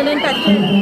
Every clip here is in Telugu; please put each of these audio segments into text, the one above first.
నేను టచ్ చేయండి.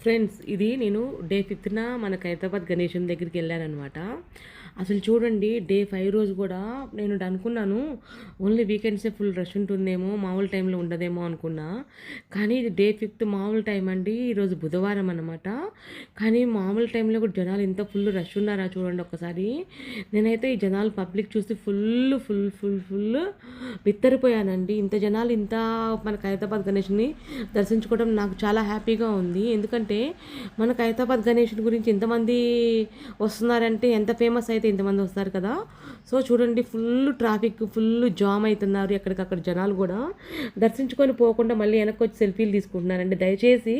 ఫ్రెండ్స్, ఇది నేను డే 5న మన ఖైరతాబాద్ గణేశం దగ్గరికి వెళ్ళానమాట. అసలు చూడండి, డే 5 రోజు కూడా నేను అనుకున్నాను ఓన్లీ వీకెండ్సే ఫుల్ రష్ ఉంటుందేమో, మామూలు టైంలో ఉండదేమో అనుకున్నా. కానీ ఇది డే 5 మామూలు టైం అండి. ఈరోజు బుధవారం అనమాట. కానీ మామూలు టైంలో కూడా జనాలు ఇంత ఫుల్ రష్ ఉన్నారా చూడండి ఒకసారి. నేనైతే ఈ జనాలు పబ్లిక్ చూసి ఫుల్ ఫుల్ ఫుల్ ఫుల్ బిత్తరిపోయానండి. ఇంత జనాలు ఇంత మన ఖైరతాబాద్ గణేష్ని దర్శించుకోవడం నాకు చాలా హ్యాపీగా ఉంది. ఎందుకంటే మన ఖైరతాబాద్ గణేషుని గురించి ఎంతమంది వస్తున్నారంటే, ఎంత ఫేమస్ అయితే ఇంతమంది వస్తారు కదా. సో చూడండి, ఫుల్ ట్రాఫిక్, ఫుల్ జామ్ అవుతున్నారు. ఎక్కడికక్కడ జనాలు కూడా దర్శించుకొని పోకుండా మళ్ళీ వెనక్కి వచ్చి సెల్ఫీలు తీసుకుంటున్నారండి. దయచేసి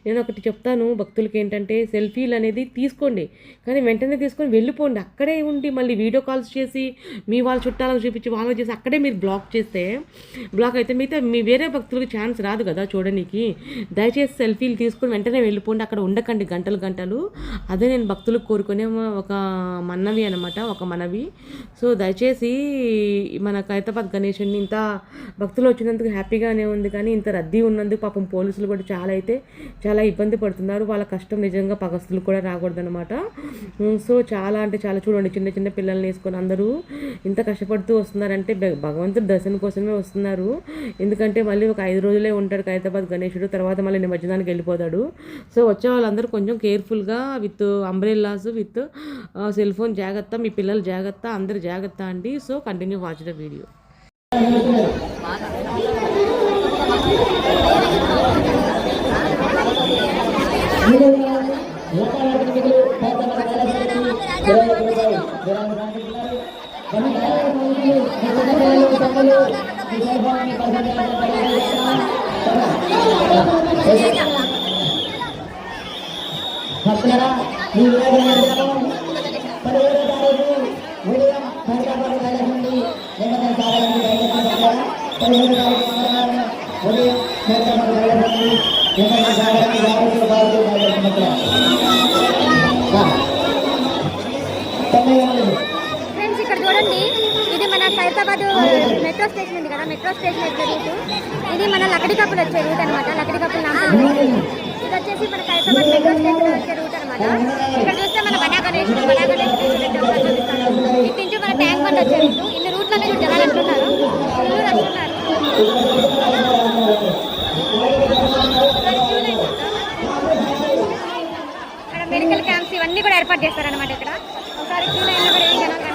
నేను ఒకటి చెప్తాను భక్తులకి, ఏంటంటే సెల్ఫీలు అనేది తీసుకోండి, కానీ వెంటనే తీసుకొని వెళ్ళిపోండి. అక్కడే ఉండి మళ్ళీ వీడియో కాల్స్ చేసి మీ వాళ్ళ చుట్టాలకు చూపించి వాళ్ళకి చేసి అక్కడే మీరు బ్లాక్ అయితే మిగతా మీ వేరే భక్తులకు ఛాన్స్ రాదు కదా చూడడానికి. దయచేసి సెల్ఫీలు తీసుకొని వెంటనే వెళ్ళిపోండి, అక్కడ ఉండకండి గంటలు. అదే నేను భక్తులకు కోరుకునే ఒక మనవి. సో దయచేసి మన ఖైరతాబాద్ గణేశుని ఇంత భక్తులు వచ్చినందుకు హ్యాపీగానే ఉంది, కానీ ఇంత రద్దీ ఉన్నందుకు పాపం పోలీసులు కూడా చాలా ఇబ్బంది పడుతున్నారు. వాళ్ళ కష్టం నిజంగా పగస్తులు కూడా రాకూడదనమాట. సో చాలా చూడండి, చిన్న పిల్లల్ని వేసుకొని అందరూ ఇంత కష్టపడుతూ వస్తున్నారంటే భగవంతుడు దర్శనం కోసమే వస్తున్నారు. ఎందుకంటే మళ్ళీ ఒక 5 రోజులే ఉంటాడు ఖైరతాబాద్ గణేశుడు, తర్వాత మళ్ళీ నిమజ్జనానికి వెళ్ళిపోతాడు. సో వచ్చే వాళ్ళందరూ కొంచెం కేర్ఫుల్గా with umbrellas, with cell phone జాగ్రత్త, మీ పిల్లలు జాగ్రత్త, అందరు జాగ్రత్త అండి. So continue watch the video. Friends, ఇక్కడ చూడండి, ఇది మన ఖైరతాబాద్ మెట్రో స్టేషన్ ఉంది కదా, మెట్రో స్టేషన్ వచ్చే రూట్ ఇది. మన లకడి కప్పులు వచ్చే రూట్ అనమాట. లకడి కప్పులు ఇది వచ్చేసి మన ఖైరతాబాద్ మెట్రో స్టేషన్ వచ్చే రూట్ అనమాట. ఇక్కడ చూస్తే మన బడా గణేష్ ఇటు నుంచి మన ట్యాంక్ బండ్ వచ్చే రూట్. ఇన్ని రూట్లలో కూడా జనాలు అంటున్నారు, ఫుల్ రష్ ఉన్నారు. ఇక్కడ మెడికల్ క్యాంప్స్ ఇవన్నీ కూడా ఏర్పాటు చేస్తారనమాట. ఇక్కడ ఒకసారి క్యూ లైన్లో కూడా ఏం జనాలు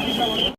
Gracias.